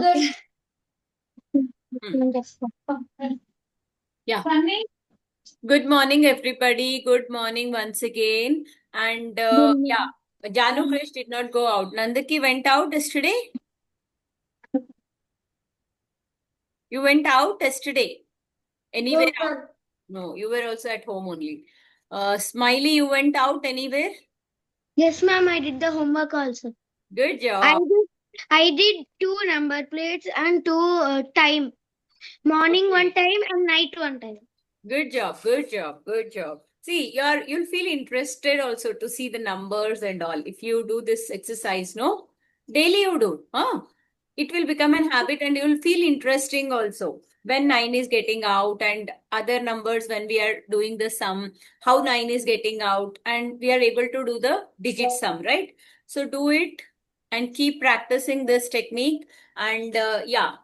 Okay. Yeah. Good morning, everybody. Good morning once again. And yeah, Janu Krish did not go out. Nandaki went out yesterday. You went out yesterday. Anywhere out? No, you were also at home only. Smiley, you went out anywhere? Yes, ma'am. I did the homework also. Good I job. did. I did two number plates and two time. Morning one Okay. time and night one time. Good job. Good job. Good job. See, you'll feel interested also to see the numbers and all. If you do this exercise, no? Daily you do, huh? It will become an habit and you'll feel interesting also. When 9 is getting out and other numbers when we are doing the sum, how 9 is getting out and we are able to do the digit sum, right? So do it and keep practicing this technique and yeah,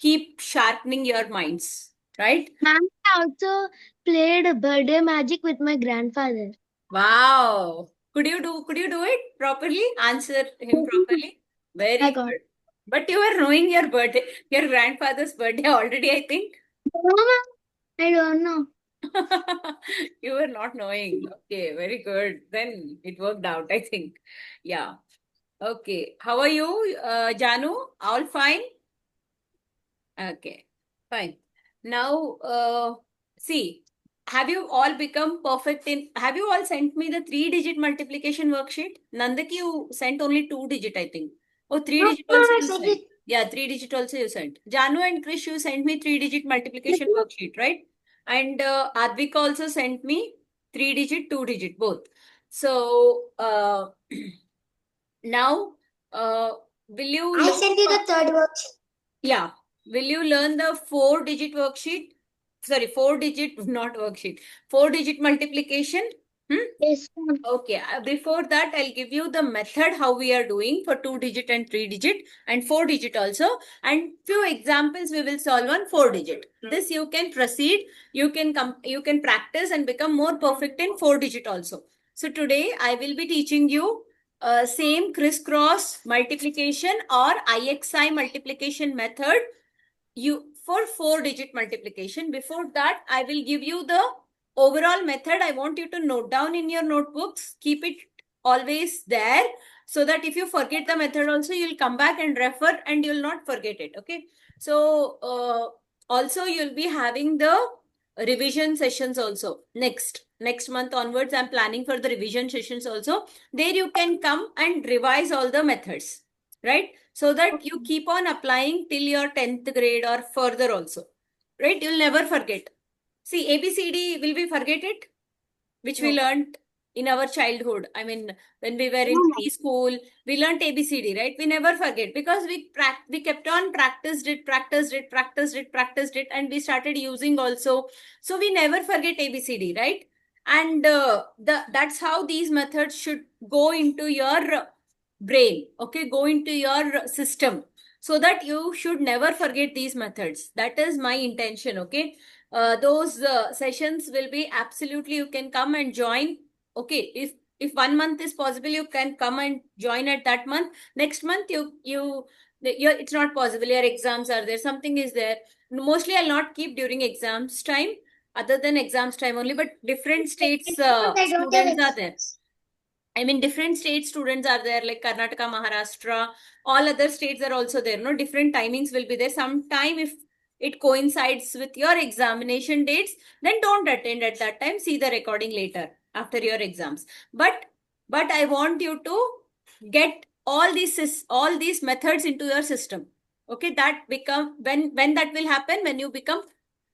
keep sharpening your minds, right? Ma'am, I also played birthday magic with my grandfather. Wow. Could you do it properly? Answer him properly? I Very got. good. But you are knowing your birthday, your grandfather's birthday already, I think. No, ma'am. I don't know. You were not knowing. Okay, very good. Then it worked out, I think. Yeah. Okay. How are you, Janu? All fine? Okay, fine. Now, see, have you all become perfect in? Have you all sent me the three-digit multiplication worksheet? Nandaki, you sent only two-digit, I think. Oh, No, three-digit ma'am, also I you said sent. it. Yeah, three-digit also you sent. Janu and Krish, you sent me three-digit multiplication worksheet, right? And Advika also sent me three-digit, two-digit, both. So now, will you I learn? sent you the third worksheet. Yeah. Will you learn the four-digit worksheet? Sorry, four-digit, not worksheet. Four-digit multiplication? Hmm? Yes, ma'am. Okay. Before that, I'll give you the method how we are doing for two-digit and three-digit and four-digit also. And few examples we will solve on four-digit. This you can proceed. You can practice and become more perfect in four-digit also. So today I will be teaching you same crisscross multiplication or IXI multiplication method you for four digit multiplication. Before that, I will give you the overall method. I want you to note down in your notebooks, keep it always there so that if you forget the method also, you'll come back and refer and you'll not forget it. Okay. So also you'll be having the revision sessions also next month onwards. I'm planning for the revision sessions also. There you can come and revise all the methods, right? So that you keep on applying till your 10th grade or further also, right? You'll never forget. See, ABCD, will we forget it? Which we No. learned in our childhood. I mean, when we were in preschool, we learned ABCD, right? We never forget because we kept on practiced it, and we started using also. So we never forget ABCD, right? And that's how these methods should go into your brain, okay? Go into your system so that you should never forget these methods. That is my intention, okay? Those sessions will be absolutely you can come and join. Okay, if 1 month is possible, you can come and join at that month. Next month, it's not possible. Your exams are there. Something is there. Mostly, I'll not keep during exams time. Other than exams time only, but different states I don't have students are there. exams. I mean, different state students are there, like Karnataka, Maharashtra, all other states are also there. No, different timings will be there. Sometime if it coincides with your examination dates, then don't attend at that time. See the recording later after your exams. But I want you to get all these methods into your system. Okay, that become when that will happen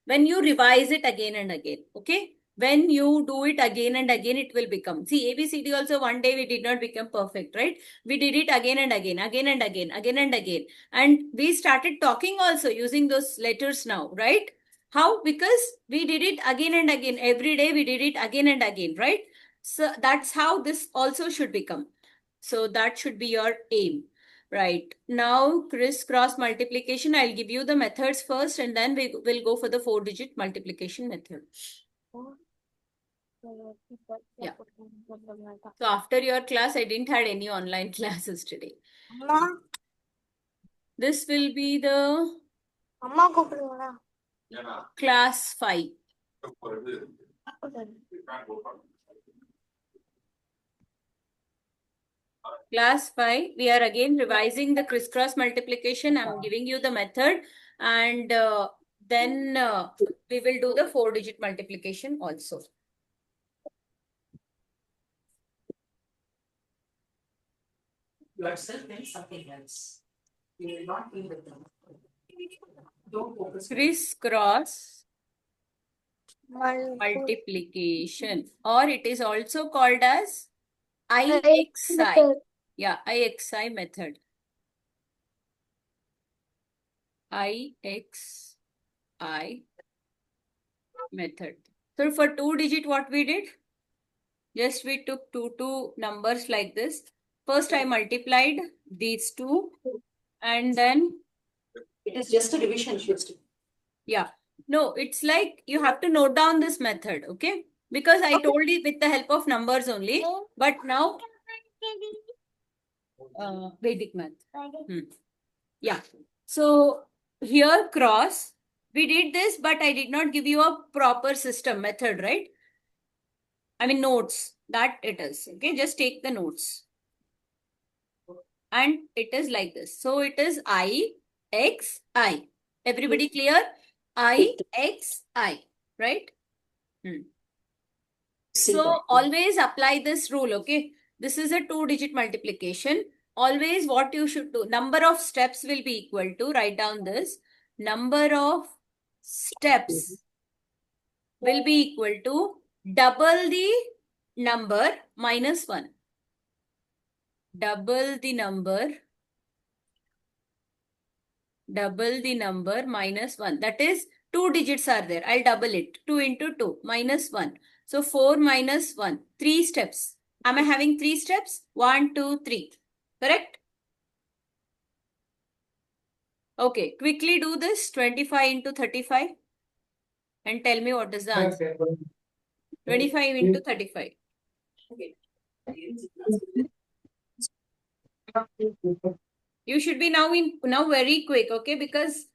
when you revise it again and again. Okay, when you do it again and again, it will become. See, ABCD also one day we did not become perfect, right? We did it again and again, again and again, again and again. And we started talking also using those letters now, right? How? Because we did it again and again. Every day we did it again and again, right? So that's how this also should become. So that should be your aim. Right. Now, crisscross multiplication, I'll give you the methods first and then we will go for the four-digit multiplication method. Yeah. So after your class, I didn't had any online classes today. This will be the Amma கூப்பிடுங்களா? class 5. Class 5, we are again revising the crisscross multiplication. I'm giving you the method, and then we will do the 4-digit multiplication also. Yourself and something else. You will not be with them. Don't focus. Crisscross multiplication, or it is also called as IXI. Yeah, IXI method. IXI method. So for 2-digit, what we did? Just we took two numbers like this. First, I multiplied these two, and then It is just a division, Shristi. yeah. No, it's like you have to note down this method, okay? Because I told it with the help of numbers only, but now Vedic math. Yeah. So here cross, we did this, but I did not give you a proper system method, right? I mean notes, that it is, okay? Just take the notes. And it is like this. So it is IXI. Everybody clear? IXI, right? So always apply this rule, okay? This is a 2-digit multiplication. Always what you should do, number of steps will be equal to, write down this, number of steps will be equal to double the number minus 1. Double the number minus 1. That is 2 digits are there. I'll double it. 2 into 2 minus 1. So 4 minus 1. 3 steps. Am I having 3 steps? 1, 2, 3. Correct? Okay. Quickly do this. 25 into 35. And tell me what is the answer. 25 into 35. Okay. You should be now very quick, okay? Because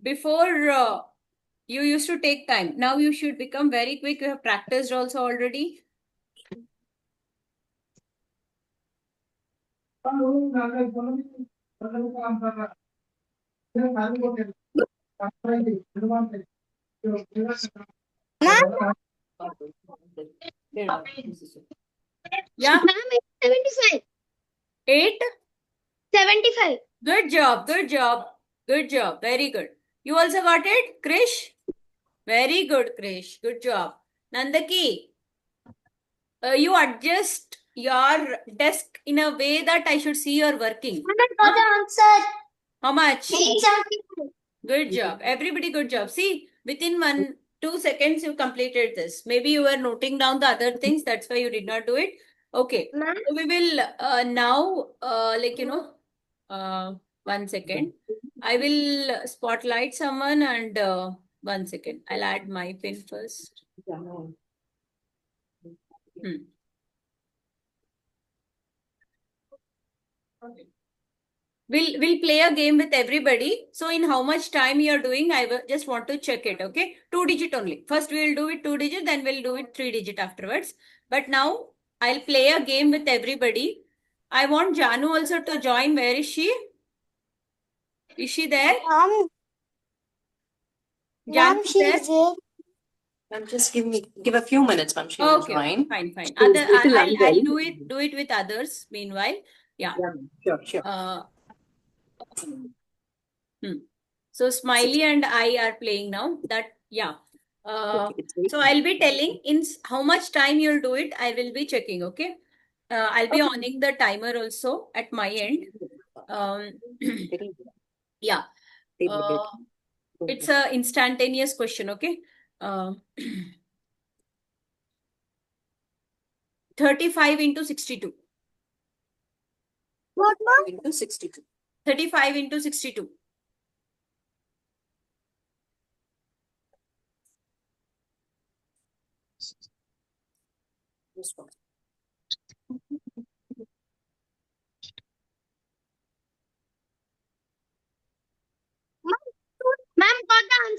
before you used to take time. Now you should become very quick. You have practiced also already. Yeah. Ma'am, it's 75. 8. 75. Good job. Good job. Good job. Very good. You also got it, Krish? Very good, Krish. Good job. Nandaki, you adjust your desk in a way that I should see you're working. Got the answer. How much? 875. Good job. Everybody, good job. See, within 2 seconds, you completed this. Maybe you were noting down the other things. That's why you did not do it. Okay. Ma'am, So we will now, 1 second. I will spotlight someone and 1 second. I'll add my pin first. We'll play a game with everybody. So in how much time you are doing, just want to check it, okay? 2-digit only. First we'll do it 2-digit, then we'll do it 3-digit afterwards. But now I'll play a game with everybody. I want Janu also to join. Where is she? Is she there? Janu is there? Ma'am, just give a few minutes, ma'am. She will Okay, join. fine. She's little I'll unwell. do it with others meanwhile. Yeah. Sure. So Smiley and I are playing now. So I'll be telling in how much time you'll do it. I will be checking. Okay. I'll be oning the timer also at my end. Yeah. It's a instantaneous question. Okay. 35 into 62. what, ma'am? Into 62. 35 into 62. This one.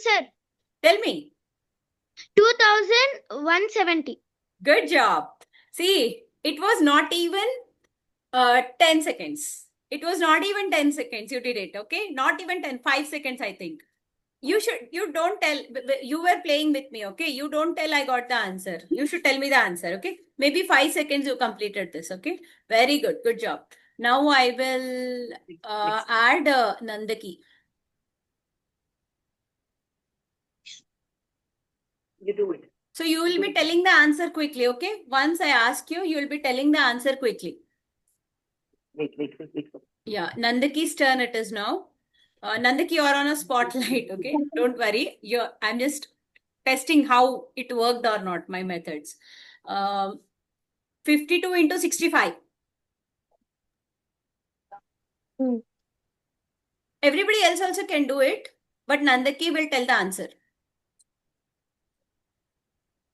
answer. Tell me. 2170. Good job. See, it was not even 10 seconds. It was not even 10 seconds. You did it, okay? Not even 10, 5 seconds, I think. You don't tell, you were playing with me, okay? You don't tell I got the answer. You should tell me the answer, okay? Maybe 5 seconds you completed this, okay? Very good. Good job. Now I will add Nandaki. You do it. So you will be telling the answer quickly, okay? Once I ask you, you will be telling the answer quickly. Wait. Yeah, Nandaki's turn it is now. Nandaki, you're on a spotlight, okay? Don't worry. I'm just testing how it worked or not, my methods. 52 into 65. Everybody else also can do it, but Nandaki will tell the answer.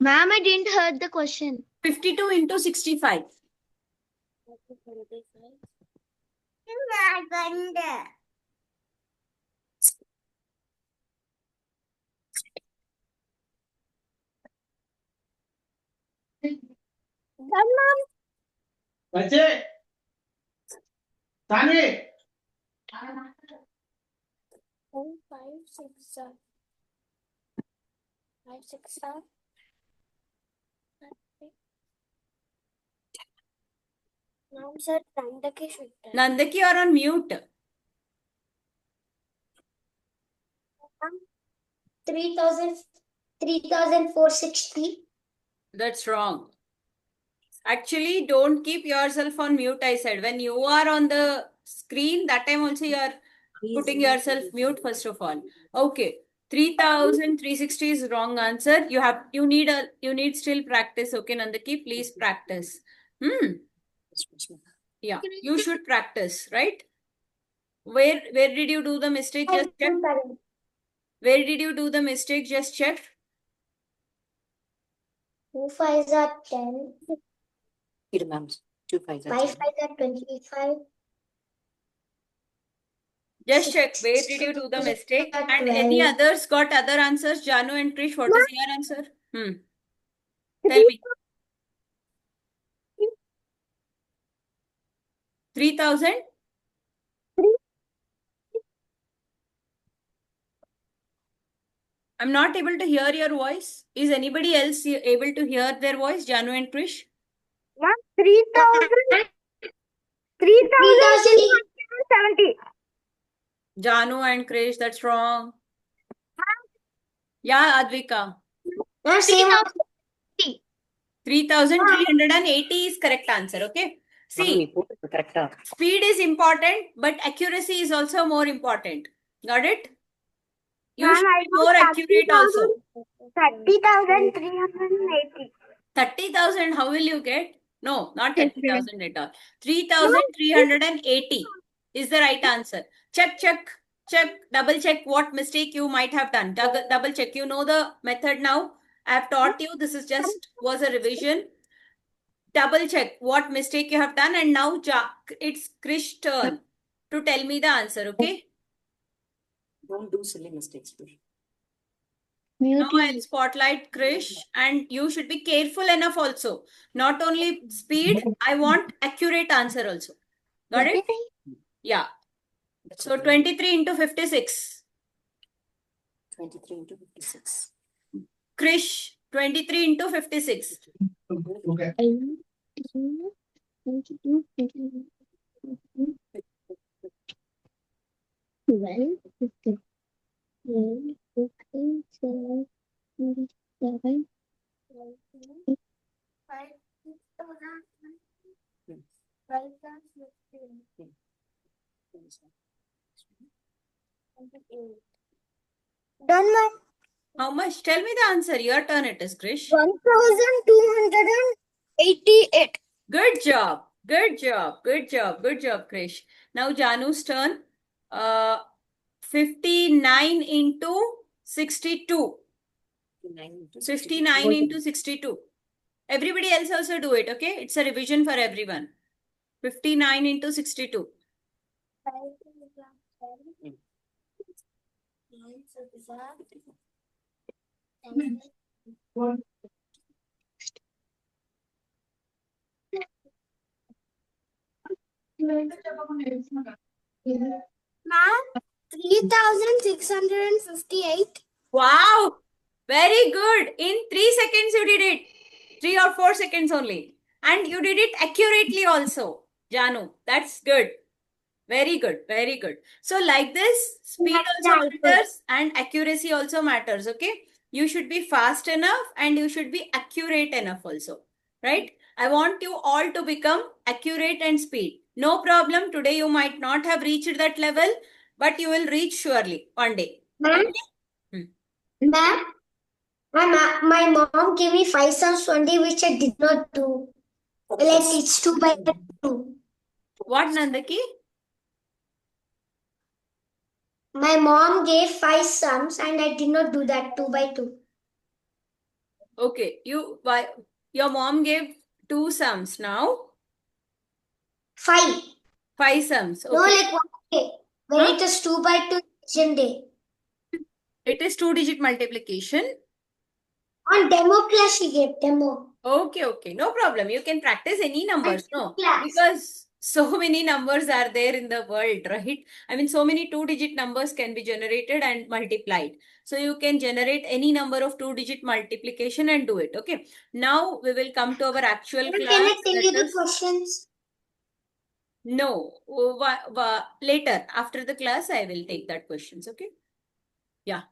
Ma'am, I didn't heard the question. 52 into 65. बच्चे ताने 5, 6, 7. Now, sir, Nandaki should tell. Nandaki, you're on mute. 3,460. That's wrong. Actually, don't keep yourself on mute, I said. When you are on the screen, that time also you are putting yourself mute first of all. Okay. 3,360 is wrong answer. You need still practice. Okay, Nandaki, please practice. Yeah, you should practice, right? Where did you do the mistake? Just check. Where did you do the mistake? Just check. 2 5s are 10. It remembers. 2 5s are 5 10. 5s are 25. Just check. Where did you do the mistake? And any others got other answers? Janu and Krish, what is your answer? Tell me. 3,000? I'm not able to hear your voice. Is anybody else able to hear their voice? Janu and Krish? 3,370. Janu and Krish, that's wrong. Yeah, Advika. 3,380 is correct answer, okay? See, Correct. speed is important, but accuracy is also more important. Got it? You should be more accurate also. 30,380. 30,000, how will you get? No, not 30,000 at all. 3,380 is the right answer. Check, double check what mistake you might have done. Double check. You know the method now. I have taught you. This is was a revision. Double check what mistake you have done. And now it's Krish's turn to tell me the answer, okay? Don't do silly mistakes. Now I'll spotlight Krish, and you should be careful enough also. Not only speed, I want accurate answer also. Got it? Yeah. So 23 into 56. 23 into 56. Krish, 23 into 56. Okay. Done, ma'am. How much? Tell me the answer. Your turn it is, Krish. 1,288. Good job. Good job. Good job. Good job, Krish. Now Janu's turn. 59 into 62. 59 into 62. Everybody else also do it, okay? It's a revision for everyone. 59 into 62. Ma'am, 3,658. Wow, very good. In 3 seconds you did it. 3 or 4 seconds only. And you did it accurately also. Janu, that's good. Very good, very good. So like this, speed also Right. matters and accuracy also matters, okay? You should be fast enough and you should be accurate enough also, right? I want you all to become accurate and speed. No problem, today you might not have reached that level, but you will reach surely one day. Ma'am, ma'am, my mom gave me 5 sums 20, which I did not do. Like it's 2 by 2. What, Nandaki? My mom gave 5 sums and I did not do that 2 by 2. Okay, your mom gave 2 sums now. 5. 5 sums. No, Okay. like 1 day. When Huh? it is 2 by 2 division day. It is 2-digit multiplication. On demo class she gave demo. Okay, okay. No problem. You can practice any numbers, no? Class. Because so many numbers are there in the world, right? I mean, so many 2-digit numbers can be generated and multiplied. So you can generate any number of 2-digit multiplication and do it. Okay. Now we will come to our actual Can class. I tell you That the is- questions? No. Later, after the class, I will take that questions. Okay. Yeah.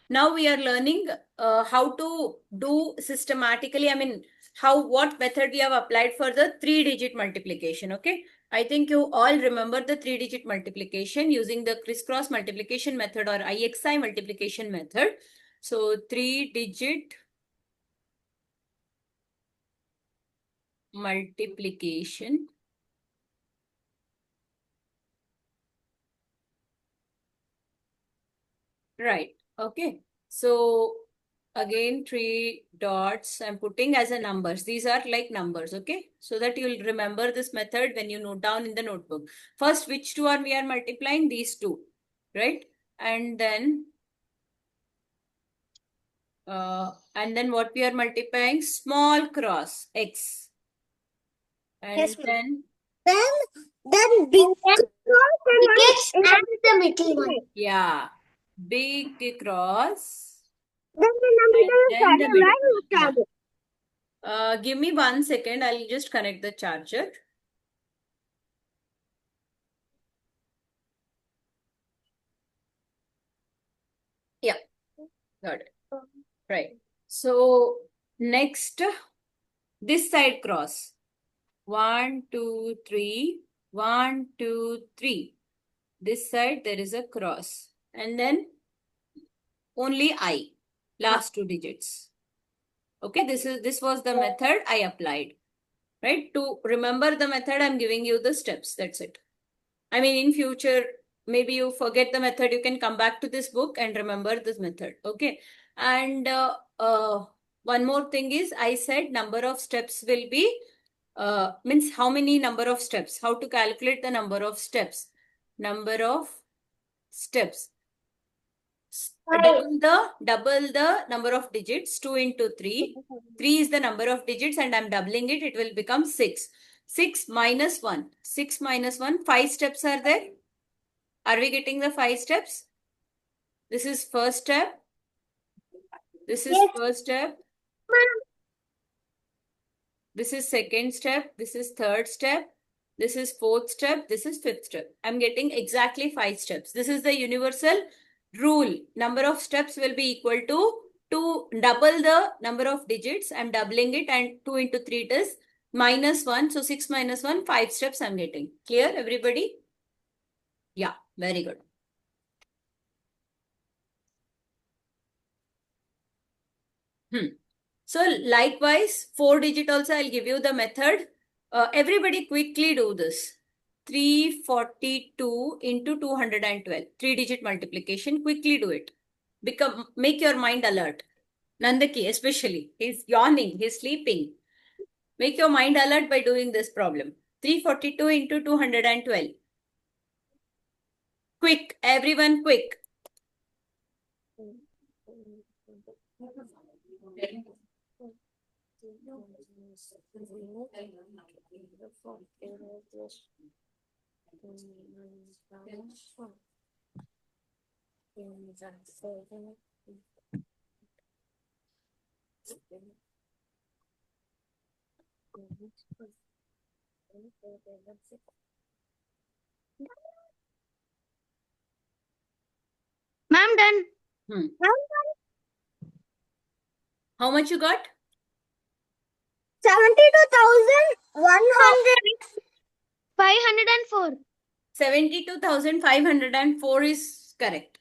Now we are learning how to do systematically. I mean, what method we have applied for the 3-digit multiplication. Okay. I think you all remember the 3-digit multiplication using the crisscross multiplication method or IXI multiplication method. So 3-digit multiplication. Right. Okay. So again, 3 dots I'm putting as a numbers. These are like numbers. Okay. So that you'll remember this method when you note down in the notebook. First, which two we are multiplying? These two. Right. And then what we are multiplying? Small cross x. And Yes, ma'am. then Then big cross and the middle one. yeah, big cross. Then And then the middle one. Yeah. shadow. Give me 1 second. I'll just connect the charger. Yeah, got it. Right. So next, this side cross. 1, 2, 3. 1, 2, 3. This side there is a cross. And then only I. Last 2 digits. Okay, this was the method I applied. Right? To remember the method, I'm giving you the steps. That's it. I mean, in future, maybe you forget the method, you can come back to this book and remember this method. Okay. And one more thing is, I said number of steps will be, means how many number of steps, how to calculate the number of steps. Number of steps. Double the number of digits, 2 into 3. 3 is the number of digits and I'm doubling it. It will become 6. 6 minus 1. 6 minus 1. 5 steps are there. Are we getting the 5 steps? This is first step. This is first step. This is second step. This is third step. This is fourth step. This is fifth step. I'm getting exactly 5 steps. This is the universal rule. Number of steps will be equal to double the number of digits. I'm doubling it and 2 into 3 it is minus 1. So 6 minus 1, 5 steps I'm getting. Clear, everybody? Yeah, very good. So likewise, 4-digit also I'll give you the method. Everybody quickly do this. 342 into 212. 3-digit multiplication. Quickly do it. Make your mind alert. Nandaki especially. He's yawning. He's sleeping. Make your mind alert by doing this problem. 342 into 212. Quick. Everyone quick. Ma'am, done. Hmm. How much you got? 72,100. 504. 72,504 is correct.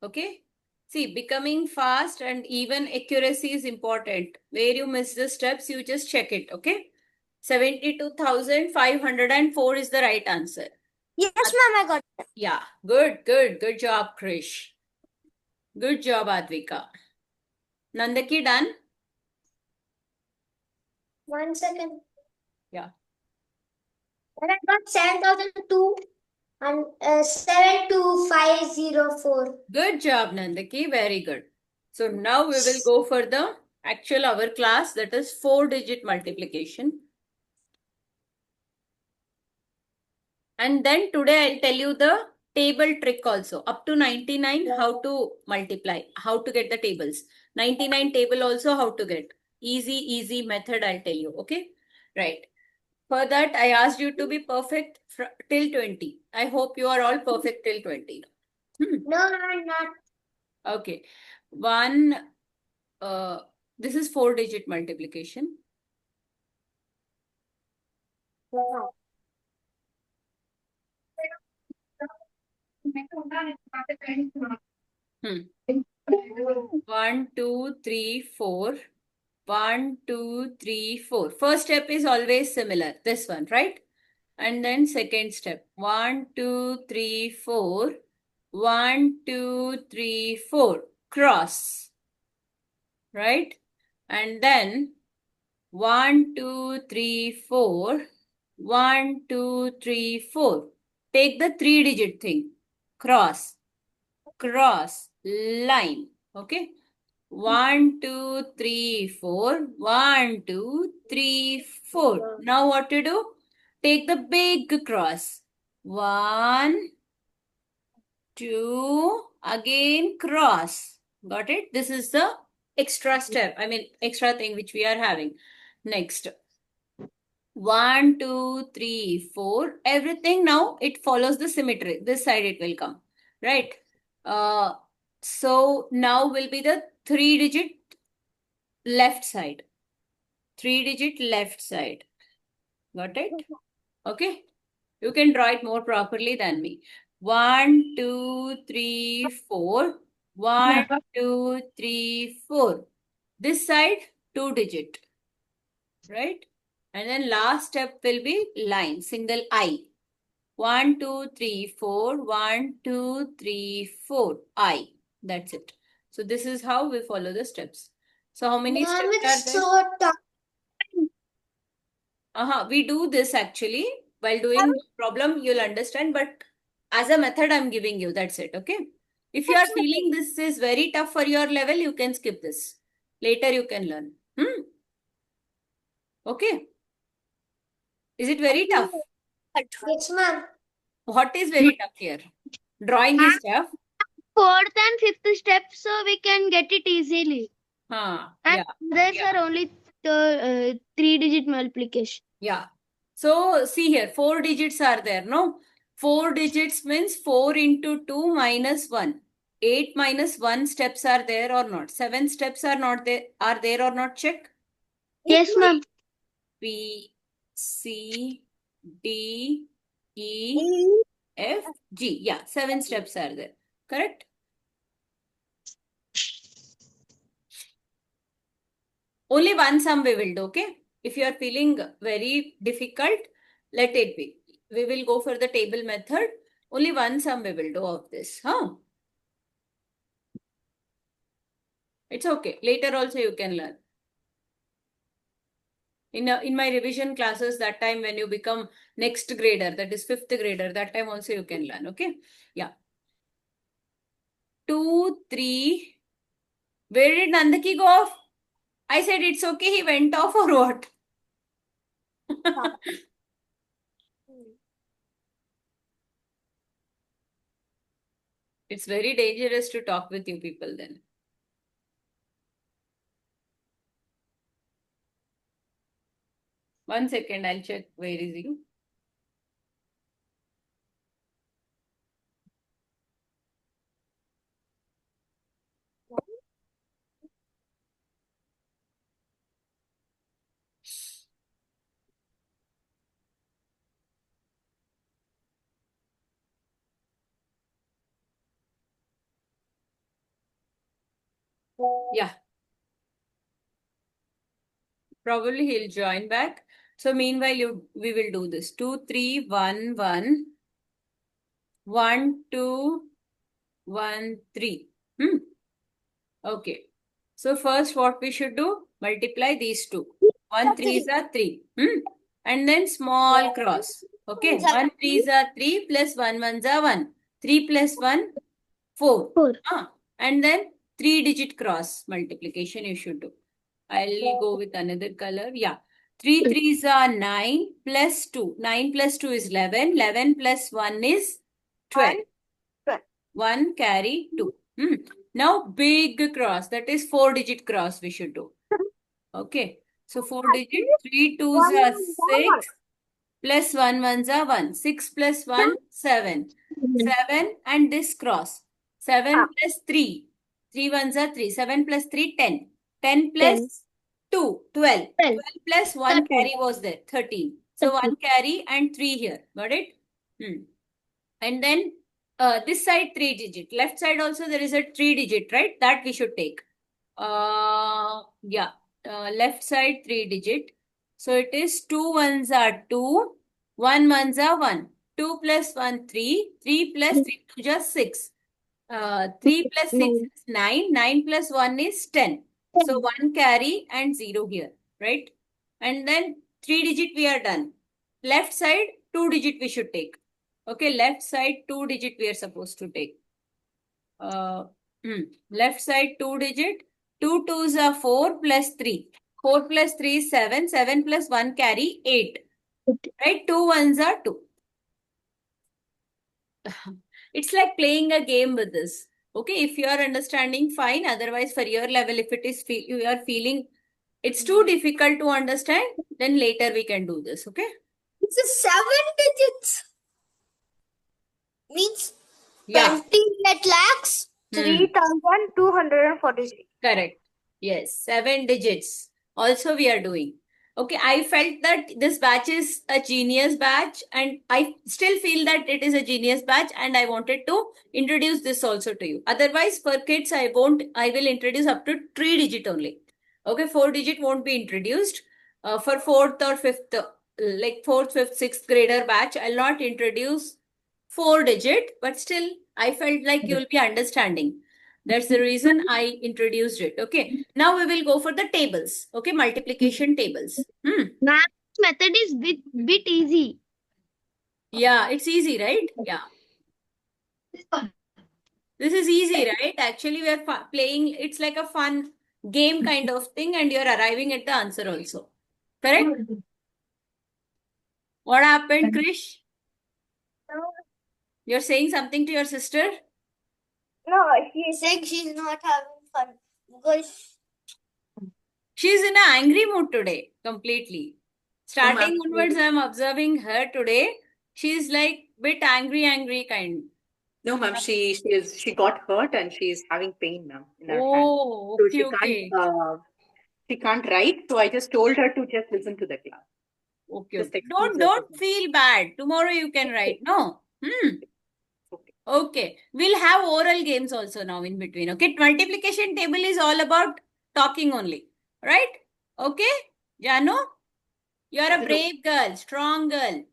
Okay. See, becoming fast and even accuracy is important. Where you miss the steps, you just check it. Okay. 72,504 is the right answer. Yes, ma'am, I got it. Yeah. Good job, Krish. Good job, Advika. Nandaki, done? 1 second. Yeah. And I got 7,002 and 72504. Good job, Nandaki. Very good. So now we will go for the actual our class, that is 4-digit multiplication. And then today I'll tell you the table trick also. Up to 99, how to multiply, how to get the tables. 99 table also how to get. Easy method I'll tell you. Okay. Right. For that, I asked you to be perfect till 20. I hope you are all perfect till 20. No, I'm not. Okay. This is 4-digit multiplication. Wow. 1, 2, 3, 4. 1, 2, 3, 4. First step is always similar. This one, right? And then second step. 1, 2, 3, 4. 1, 2, 3, 4. Cross. Right? And then 1, 2, 3, 4. 1, 2, 3, 4. Take the 3-digit thing. Cross. Cross. Line. Okay? 1, 2, 3, 4. 1, 2, 3, 4. Now what to do? Take the big cross. 1, 2, again cross. Got it? This is the extra step. I mean, extra thing which we are having. Next. 1, 2, 3, 4. Everything now it follows the symmetry. This side it will come. Right? So now will be the 3-digit left side. 3-digit left side. Got it? Okay. You can draw it more properly than me. 1, 2, 3, 4. 1, 2, 3, 4. This side, 2-digit. Right? And then last step will be line, single I. 1, 2, 3, 4. 1, 2, 3, 4. I. That's it. So this is how we follow the steps. So how many Ma'am, steps are it's there? so tough. We do this actually while doing problem, you'll understand, but as a method, I'm giving you. That's it. Okay. If you are feeling this is very tough for your level, you can skip this. Later, you can learn. Okay. Is it very tough? Yes, ma'am. What is very tough here? Drawing is tough. Fourth and fifth steps, so we can get it easily. And Yeah. others are only the 3-digit multiplication. Yeah. So see here, 4 digits are there, no? 4 digits means 4 into 2 minus 1. 8 minus 1 steps are there or not? 7 steps are not there, are there or not? Check. Yes, ma'am. B, C, D, E, F, G. Yeah, 7 steps are there. Correct? Only one sum we will do, okay? If you are feeling very difficult, let it be. We will go for the table method. Only one sum we will do of this. It's okay. Later also you can learn. In my revision classes, that time when you become next grader, that is 5th grader, that time also you can learn. Okay? Yeah. 2, 3, Where did Nandaki go off? I said it's okay, he went off or what? It's very dangerous to talk with you people then. One second, I'll check where is he. Yeah. Probably he'll join back. So meanwhile, we will do this. 2, 3, 1, 1. 1, 2, 1, 3. Okay. So first what we should do? Multiply these two. 1 3s are 3. And then small cross. Okay. 1 3s are 3 plus 1 1s are 1. 3 plus 1, 4. 4. And then 3-digit cross multiplication you should do. I'll go with another color. Yeah. 3 3s are 9 plus 2. 9 plus 2 is 11. 11 plus 1 is 12. 1 carry 2. Now big cross, that is 4-digit cross we should do. Okay. So 4-digit, 3 2s are 6 plus 1 1s are 1. 6 plus 1, 7. 7 and this cross. 7 plus 3. 3 1s are 3. 7 plus 3, 10. 10 plus 2, 12. 12 plus 1 carry was there, 13. So 1 carry and 3 here. Got it? And then this side 3-digit. Left side also there is a 3-digit, right? That we should take. Left side 3-digit. So it is 2 1s are 2. 1 1s are 1. 2 plus 1, 3. 3 plus 3 2 just 6. 3 plus 6 is 9. 9 plus 1 is 10. So 1 carry and 0 here, right? And then 3-digit we are done. Left side 2-digit we should take. Okay, left side 2-digit we are supposed to take. Left side 2-digit. 2 2s are 4 plus 3. 4 plus 3 is 7. 7 plus 1 carry 8. Right? 2 1s are 2. It's like playing a game with this. Okay, if you are understanding, fine. Otherwise, for your level, if it is you are feeling it's too difficult to understand, then later we can do this. Okay? It's a 7 digits. Means Yeah. 28 lakhs 3,243. Correct. Yes, 7 digits. Also, we are doing. Okay, I felt that this batch is a genius batch, and I still feel that it is a genius batch, and I wanted to introduce this also to you. Otherwise, for kids, I will introduce up to 3-digit only. Okay, 4-digit won't be introduced. For 4th or 5th, like 4th, 5th, 6th grader batch, I'll not introduce 4-digit, but still, I felt like you'll be understanding. That's the reason I introduced it. Okay. Now we will go for the tables. Okay. Multiplication tables. Math method is bit easy. Yeah, it's easy, right? Yeah. This is easy, right? Actually, we are playing. It's like a fun game kind of thing, and you're arriving at the answer also. Correct? What happened, Krish? You're saying something to your sister? No, she's saying she's not having fun because She's in an angry mood today, completely. Starting onwards, I'm observing her today. She's like bit angry kind. No, ma'am, she got hurt and she's having pain, ma'am, in her hand. Oh, So okay. she can't write. So I just told her to just listen to the class. Okay. Just excuse her Don't for that. feel bad. Tomorrow you can write. No. Okay. Okay. We'll have oral games also now in between. Okay. Multiplication table is all about talking only. Right? Okay. Janu, you're a brave girl, strong girl.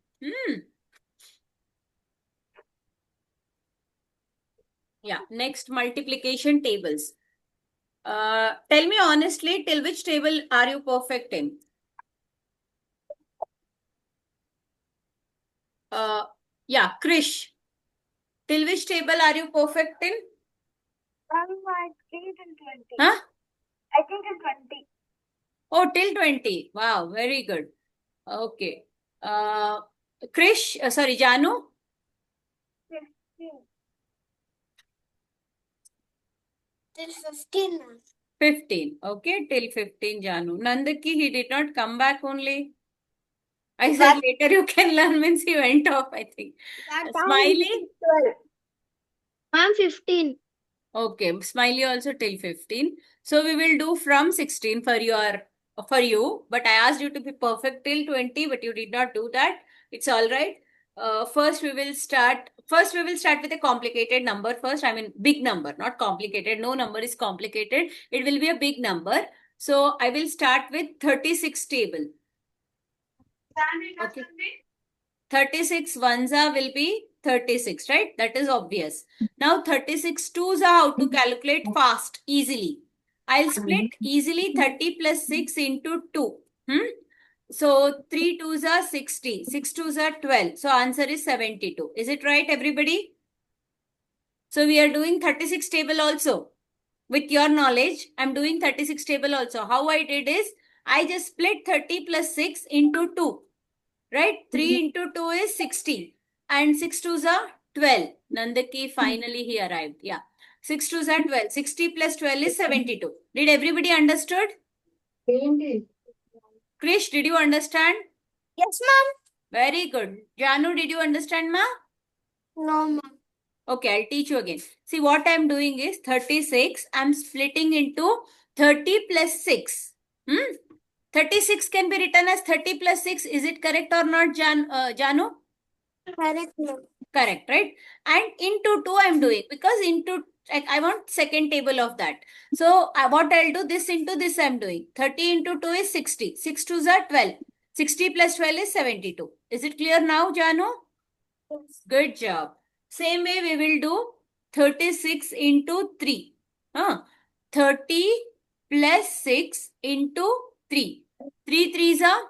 Yeah. Next, multiplication tables. Tell me honestly, till which table are you perfect in? Yeah, Krish. Till which table are you perfect in? I think in 20. Huh? I think in 20. Oh, till 20. Wow, very good. Okay. Krish, sorry, Janu? 15. Till 15. 15. Okay, till 15, Janu. Nandaki, he did not come back only. I said later you can learn means he went off, I think. Smiley? 12. I'm 15. Okay, Smiley also till 15. So we will do from 16 for you, but I asked you to be perfect till 20, but you did not do that. It's all right. First we will start with a complicated number first. I mean big number, not complicated. No number is complicated. It will be a big number. So I will start with 36 table. Okay. 36 ones will be 36, right? That is obvious. Now 36 twos are how to calculate fast, easily. I'll split easily 30 plus 6 into 2. So 3 twos are 60, 6 twos are 12. So answer is 72. Is it right, everybody? So we are doing 36 table also. With your knowledge, I'm doing 36 table also. How I did is, I just split 30 plus 6 into 2. Right? 3 into 2 is 60. And 6 twos are 12. Nandaki finally he arrived. Yeah. 6 twos are 12. 60 plus 12 is 72. Did everybody understood? Krish, did you understand? Yes, ma'am. Very good. Janu, did you understand, ma? No, ma'am. Okay, I'll teach you again. See, what I'm doing is 36. I'm splitting into 30 plus 6. 36 can be written as 30 plus 6. Is it correct or not, Janu? Correct, ma'am. Correct, right? And into 2 I'm doing, because into, like, I want second table of that. So what I'll do, this into this I'm doing. 30 into 2 is 60. 6 twos are 12. 60 plus 12 is 72. Is it clear now, Janu? Yes. Good job. Same way we will do 36 into 3. 30 plus 6 into 3. 3 threes are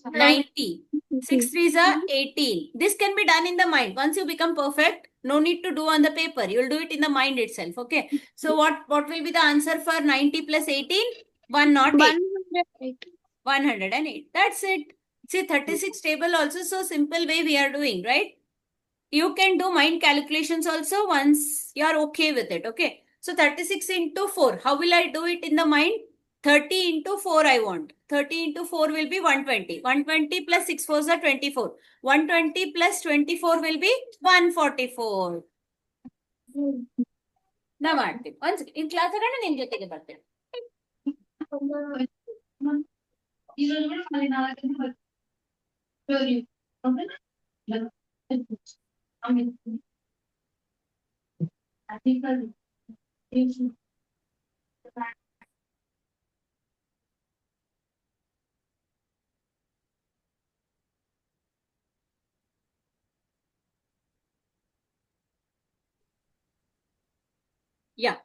90. 6 threes are 18. This can be done in the mind. Once you become perfect, no need to do on the paper. You'll do it in the mind itself. Okay. So what will be the answer for 90 plus 18? 108. 108. That's it. See, 36 table also so simple way we are doing, right? You can do mind calculations also once you are okay with it. Okay. So 36 into 4. How will I do it in the mind? 30 into 4 I want. 30 into 4 will be 120. 120 plus 6 4s are 24. 120 plus 24 will be 144. Now ಮಾಡ್ತೀನಿ. Once in class ಆಗೋಣ ನಿಮ್ ಜೊತೆಗೆ ಬರ್ತೇನೆ. Yeah.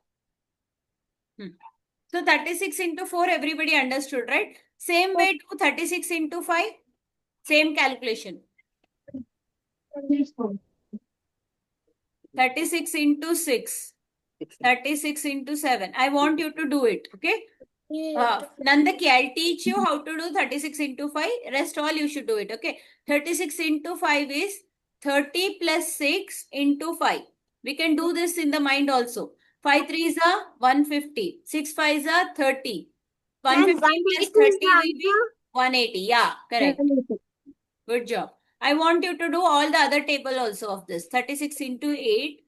So 36 into 4, everybody understood, right? Same way to 36 into 5. Same calculation. 36 into 6. 36 into 7. I want you to do it. Okay. Nandaki, I'll teach you how to do 36 into 5. Rest all you should do it. Okay. 36 into 5 is 30 plus 6 into 5. We can do this in the mind also. 5 3s are 150. 6 5s are 30. 150 plus 30 will be 180. Yeah, correct. Good job. I want you to do all the other table also of this. 36 into 8.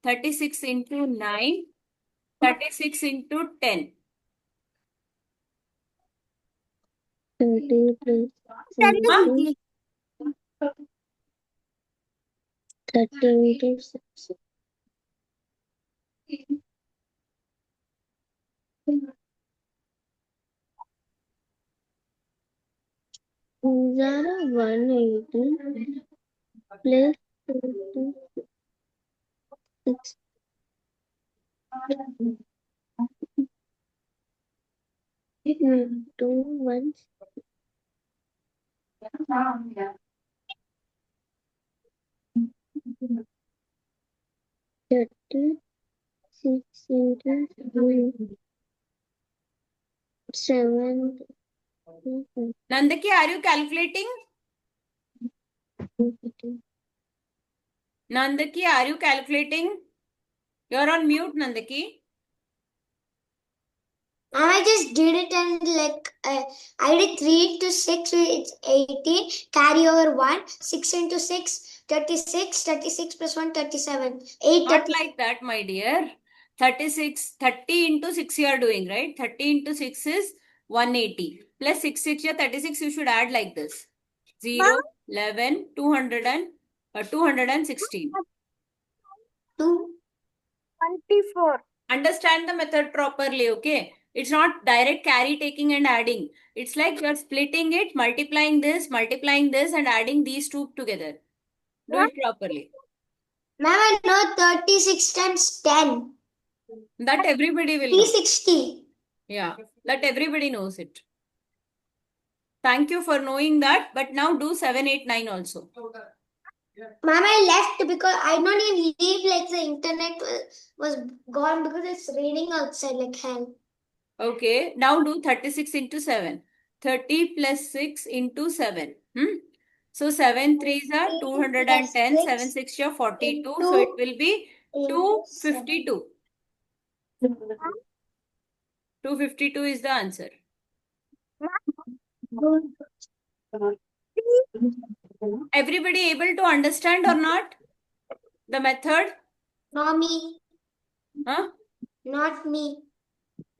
36 into 9. 36 into 10. 30 plus 30 into 6. Zara 180 plus 6. Into 1. 30 6 into 3. 7. Nandaki, are you calculating? Nandaki, are you calculating? You're on mute, Nandaki. I just did it and I did 3 into 6, it's 18. Carry over 1. 6 into 6, 36. 36 plus 1, 37. 8, Not like that, my dear. 30 into 6 you are doing, right? 30 into 6 is 180. Plus 6 is 36, you should add like this. 0, 11, 200 and 216. 2. 24. Understand the method properly, okay? It's not direct carry taking and adding. It's like you're splitting it, multiplying this, and adding these two together. Do it properly. Ma'am, I know 36 times 10. That everybody will know. 360. Yeah, that everybody knows it. Thank you for knowing that. But now do 7, 8, 9 also. Ma'am, I left because I don't even leave, like the internet was gone because it's raining outside like hell. Okay, now do 36 into 7. 30 plus 6 into 7. So 7 3s are 210, 7 6 are 42. So it will be 252. 252 is the answer. Everybody able to understand or not? The method? Not me. Huh? Not me.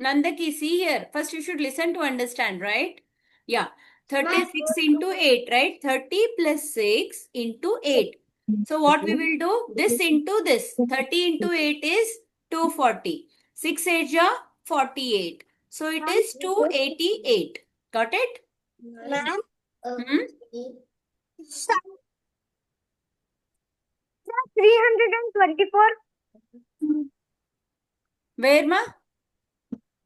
Nandaki, see here. First you should listen to understand, right? Yeah. 36 into 8, right? 30 plus 6 into 8. So what we will do? This into this. 30 into 8 is 240. 6 8 are 48. So it is 288. Got it? Ma'am? Hmm? 324. Where ma?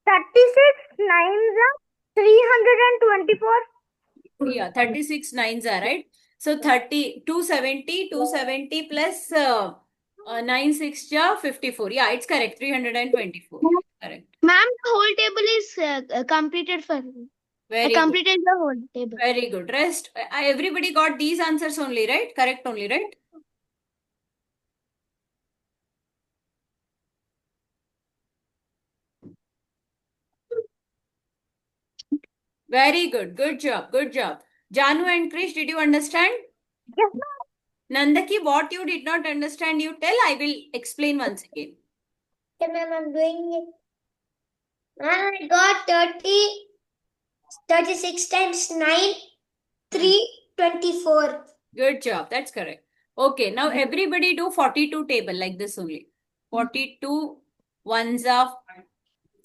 36 9s are 324. Yeah, 36 9s are right. So 270 plus 9 6 ja 54. Yeah, it's correct. 324. Correct. Ma'am, the whole table is completed for me. I Very good. completed the whole table. Very good. Rest. Everybody got these answers only, right? Correct only, right? Very good. Good job. Good job. Janu and Krish, did you understand? Yes, Nandaki, what you did not understand, you tell. I will explain once again. Okay, ma'am, I'm doing it. Ma'am, I got 36 times 9, 324. Good job. That's correct. Okay. Now everybody do 42 table like this only. 42 ones are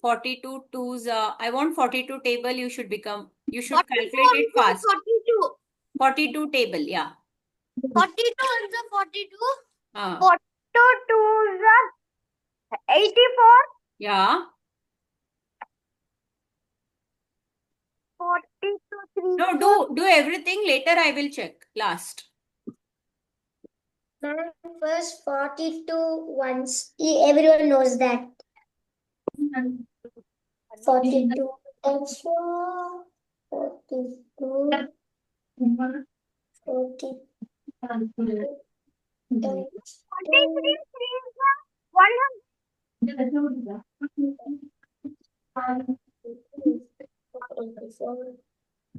42 twos are. I want 42 table. You should calculate it fast. 42. 42 table. Yeah. 42 is the 42. Uh, 42 is the 84. yeah. 42 3. No, do everything. Later I will check. Last. Ma'am, first 42 once. Everyone knows that. 42 times 4. 42. 42 times 43 3 is the 100.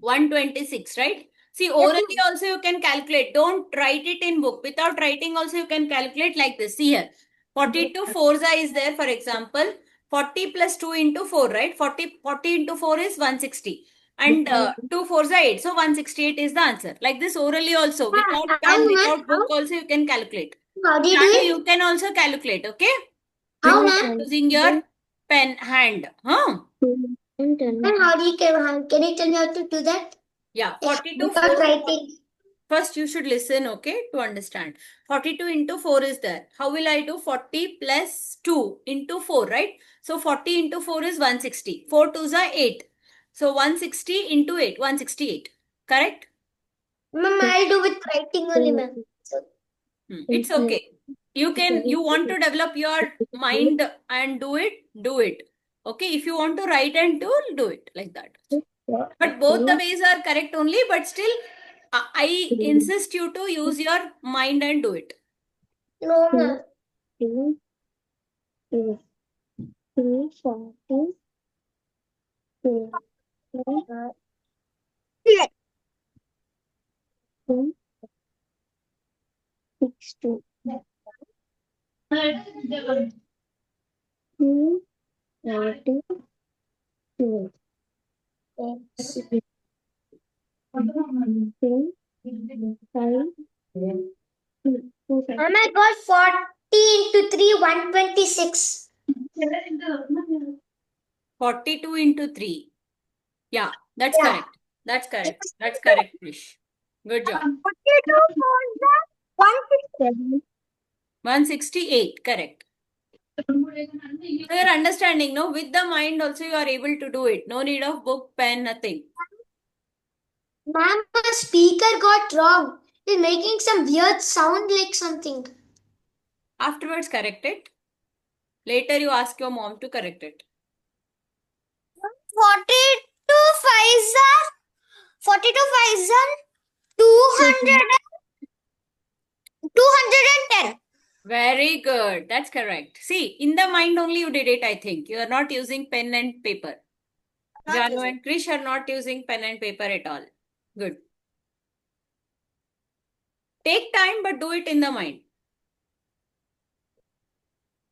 126, right? See, orally also you can calculate. Don't write it in book. Without writing also you can calculate like this. See here. 42 4 is there, for example. 40 plus 2 into 4, right? 40 into 4 is 160. And 2 4 are 8. So 168 is the answer. Like this orally also. Without pen, without book also you can calculate. How do you do Janu, it? you can also calculate, okay? How, ma'am? Using your pen hand. Huh? And how do you can you tell me how to do that? Yeah, 42 Without 4. writing. First, you should listen, okay, to understand. 42 into 4 is there. How will I do? 40 plus 2 into 4, right? So 40 into 4 is 160. 4 2s are 8. So 160 into 8, 168. Correct? Ma'am, I'll do with writing only, ma'am. So, It's okay. you want to develop your mind and do it. Okay, if you want to write and do it like that. But both the ways are correct only, but still I insist you to use your mind and do it. No, ma'am. 2 is 240. 2 2 2 Ma'am, I got 40 into 3, 126. 42 into 3. Yeah, that's Yeah. correct. That's correct. That's correct, Krish. Good job. 42 for the 168, correct. So you're understanding, no? With the mind also you are able to do it. No need of book, pen, nothing. Ma'am, the speaker got wrong. It's making some weird sound like something. Afterwards, correct it. Later you ask your mom to correct it. 42 5s are 42 5s are 210. Very good. That's correct. See, in the mind only you did it, I think. You are not using pen and paper. Not Janu using. and Krish are not using pen and paper at all. Good. Take time, but do it in the mind.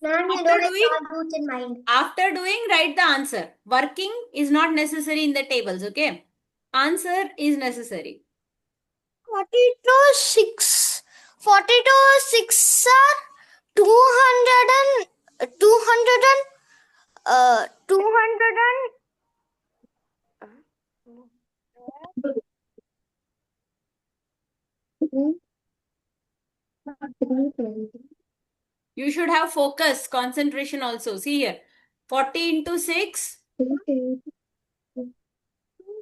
Ma'am, you After don't doing- have to do it in mind. After doing, write the answer. Working is not necessary in the tables, okay? Answer is necessary. 42 6 are 200 and 200 and 200 and You should have focus, concentration also. See here. 40 into 6,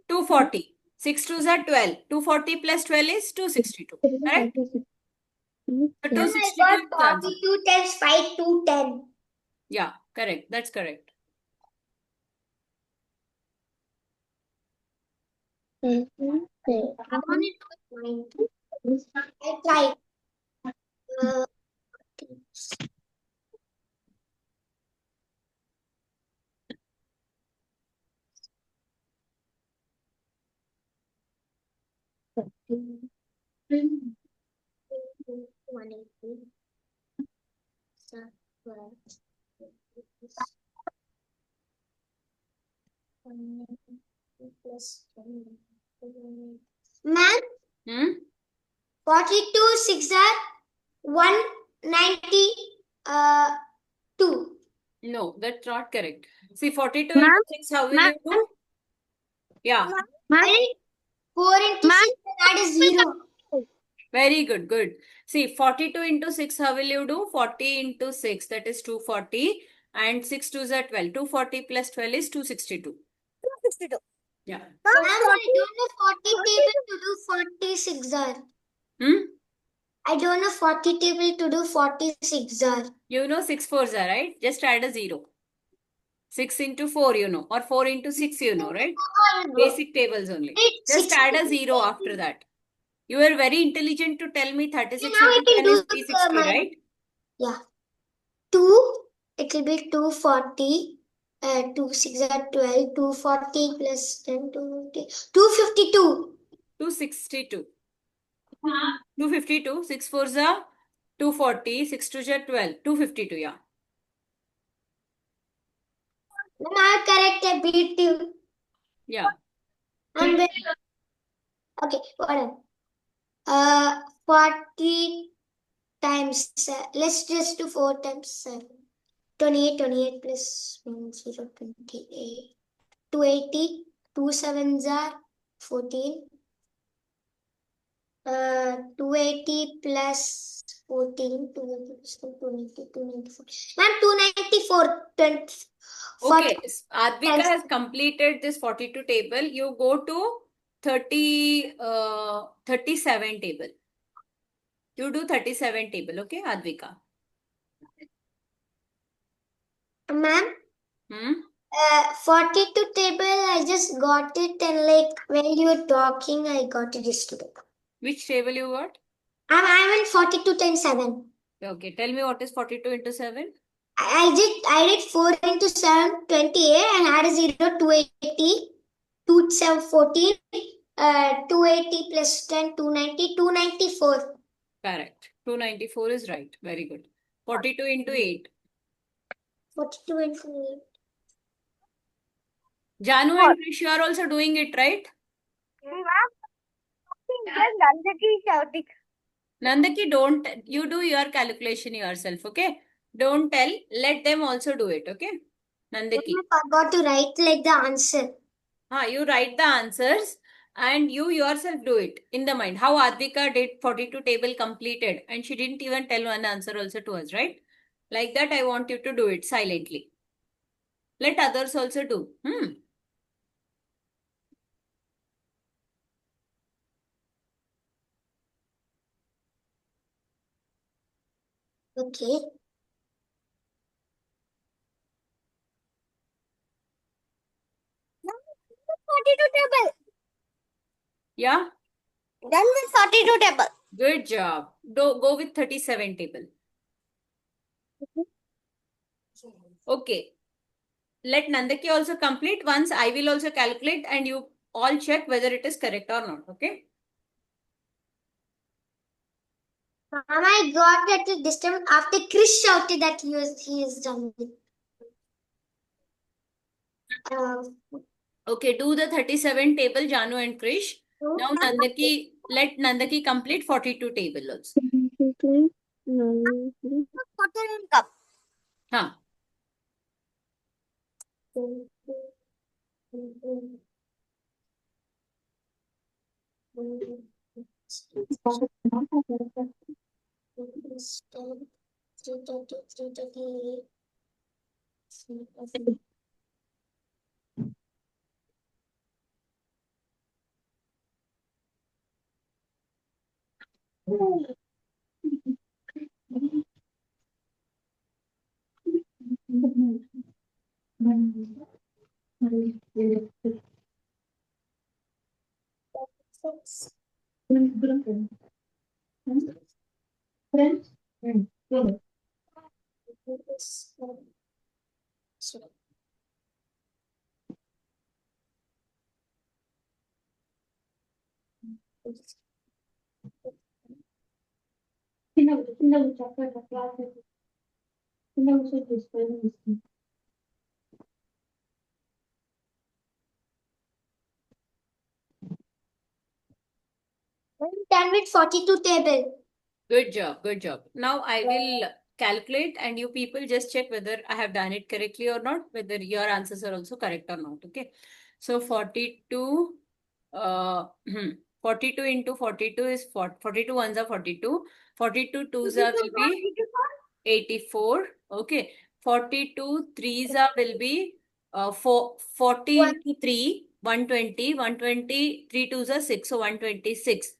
240. 6 2s are 12. 240 plus 12 is 262. Correct? So Ma'am, I 262 got is the answer. 42 times 5, 210. Yeah, correct. That's correct. I want it with mind. I tried. Ma'am, Hmm? 42 6 are 192. No, that's not correct. See, 42 Ma'am? into 6, how will Ma'am? you do? Yeah, I 4 into Ma'am? 6, that is 0. very good, good. See, 42 into 6, how will you do? 40 into 6, that is 240. And 6 2s are 12. 240 plus 12 is 262. 262. Yeah. Ma'am, I don't know 40 table to do 46 are. Hmm? I don't know 40 table to do 46 are. You know 6 4s are, right? Just add a 0. 6 into 4, you know. Or 4 into 6, you know, right? Basic tables only. Just add a 0 after that. You are very intelligent to tell me 36 now I into can 10 do is 360, my- right? Yeah. 2, it will be 240. 2 6 are 12. 240 plus 10, 252. 262. 252. 6 4s are 240. 6 2s are 12. 252, yeah. Now correct, I beat you. Yeah. I'm very... Okay, whatever. 40 times, let's just do 4 times 7. 28, 28 plus 0, 28. 280, 2 7s are 14. 280 plus 14, 280 plus 290, 294. Ma'am, 294. Okay. Advika has completed this 42 table. You go to 37 table. You do 37 table. Okay, Advika. Ma'am, Hmm? 42 table, I just got it, and like when you were talking, I got it yesterday. Which table you got? I'm in 42 times 7. Okay, tell me what is 42 into 7? I did 4 into 7, 28, and add a 0, 280, 2 7, 14, 280 plus 10, 290, 294. Correct. 294 is right. Very good. 42 into 8. 42 into 8. Janu and Krish, you are also doing it, right? Nandaki, don't, you do your calculation yourself, okay? Don't tell, let them also do it, okay? Nandaki. I forgot to write like the answer. You write the answers and you yourself do it in the mind. How Advika did 42 table completed and she didn't even tell one answer also to us, right? Like that, I want you to do it silently. Let others also do. Okay. Table. Yeah, Done with 42 table. good job. Go with 37 table. Okay. Let Nandaki also complete. Once I will also calculate and you all check whether it is correct or not. Okay. Mama, I got that this time after Chris shouted that he is done with. Okay, do the 37 table, Janu and Krish. Now Nandaki, let Nandaki complete 42 table also. Cup. Huh. I'm done with 42 table. Good job. Good job. Now I will calculate and you people just check whether I have done it correctly or not, whether your answers are also correct or not. Okay. So 42, 42 into 42 is 42 ones are 42. 42 twos are will be 84. Okay. 42 threes are will be 40 into 3, 120. 120, 3 twos are 6, so 126.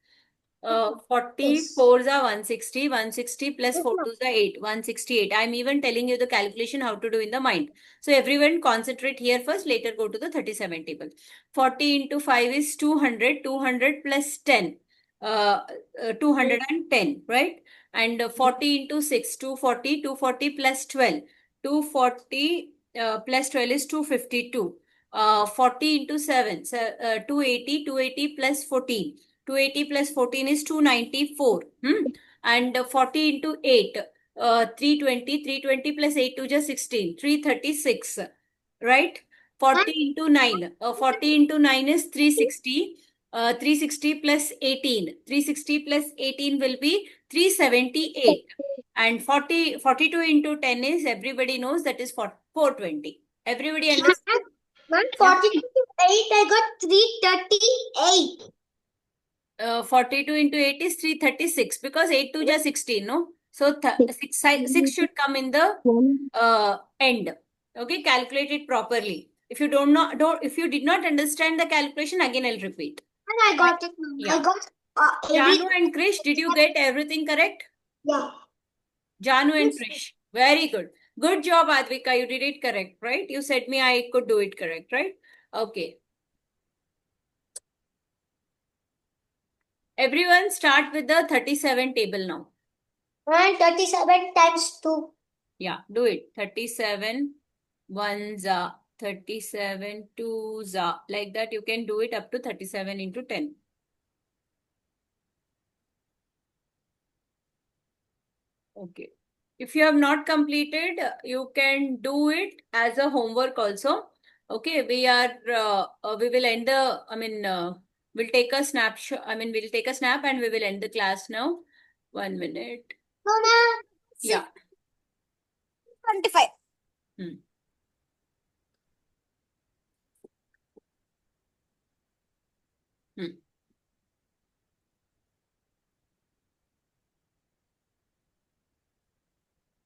40 fours are 160, 160 plus 4 twos are 8, 168. I'm even telling you the calculation how to do in the mind. So everyone concentrate here first, later go to the 37 table. 40 into 5 is 200, 200 plus 10, 210, right? And 40 into 6, 240, 240 plus 12, 240 plus 12 is 252. 40 into 7, 280, 280 plus 14. 280 plus 14 is 294. And 40 into 8, 320. 320 plus 8 to just 16. 336. Right? 40 into 9. 40 into 9 is 360. 360 plus 18. 360 plus 18 will be 378. And 42 into 10 is, everybody knows, that is 420. Everybody understand? 142 to 8, I got 338. 42 into 8 is 336 because 8 to just 16, no? So 6 should come in the end. Okay, calculate it properly. If you if you did not understand the calculation, again I'll repeat. And I got it. Yeah. I got Janu and Krish, did you get everything correct? Yeah. Janu and Krish, very good. Good job, Advika. You did it correct, right? You said me I could do it correct, right? Okay. Everyone start with the 37 table now. And 37 times 2. Yeah, do it. 37 1 za, 37 2 za. Like that, you can do it up to 37 into 10. Okay. If you have not completed, you can do it as a homework also. Okay, we will end we'll take a snapshot. We'll take a snap and we will end the class now. 1 minute. Mama, Yeah. 25.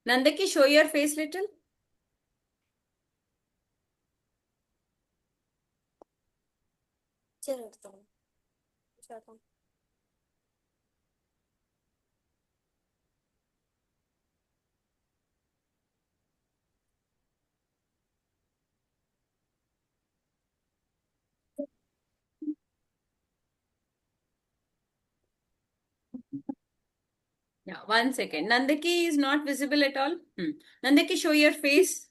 Nandaki, show your face little. Yeah, 1 second. Nandaki is not visible at all. Nandaki, show your face.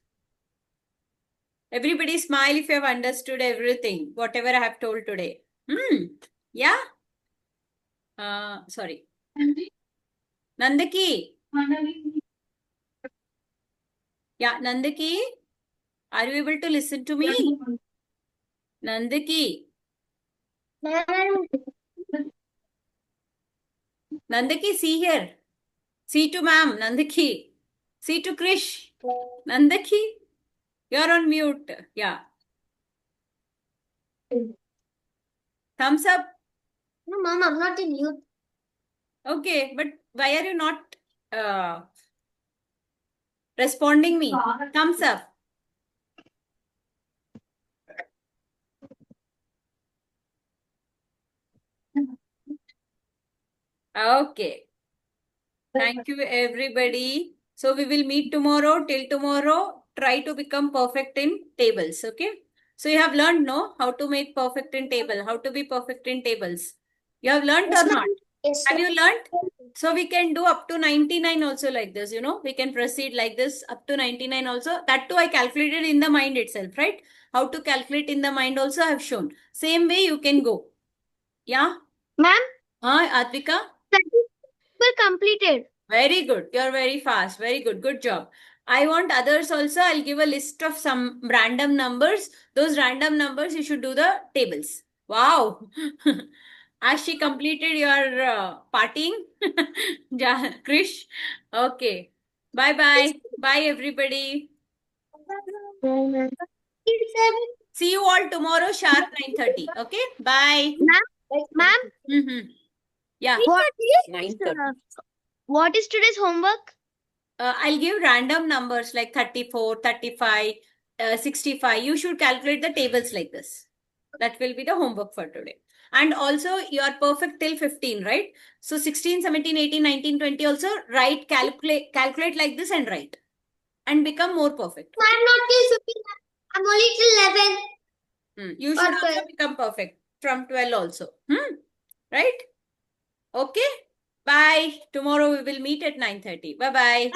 Everybody smile if you have understood everything, whatever I have told today. Yeah? Sorry. Nandaki. Yeah, Nandaki. Are you able to listen to me? Nandaki. Nandaki, see here. See to ma'am. Nandaki. See to Krish. Nandaki. You're on mute. Yeah. Thumbs up. No, Mama, I'm not in mute. Okay, but why are you not responding me? Thumbs up. Okay. Thank you, everybody. So we will meet tomorrow. Till tomorrow, try to become perfect in tables. Okay. So you have learned, no, how to make perfect in table, how to be perfect in tables. You have learned or not? Yes, Have you learned? So we can do up to 99 also like this, we can proceed like this up to 99 also. That too I calculated in the mind itself, right? How to calculate in the mind also I have shown. Same way you can go. Yeah? Ma'am, Advika? we're completed. Very good. You're very fast. Very good. Good job. I want others also. I'll give a list of some random numbers. Those random numbers, you should do the tables. Wow. As she completed your partying, Krish. Okay. Bye-bye. Bye, everybody. See you all tomorrow sharp 9:30. Okay. Bye. Ma'am, Yeah. what is today's homework? I'll give random numbers like 34, 35, 65. You should calculate the tables like this. That will be the homework for today. And also you are perfect till 15, right? So 16, 17, 18, 19, 20 also write, calculate like this and write. And become more perfect. I'm not till 15. I'm only till 11. You should also 12. become perfect from 12 also. Right? Okay? Bye. Tomorrow we will meet at 9:30. Bye-bye.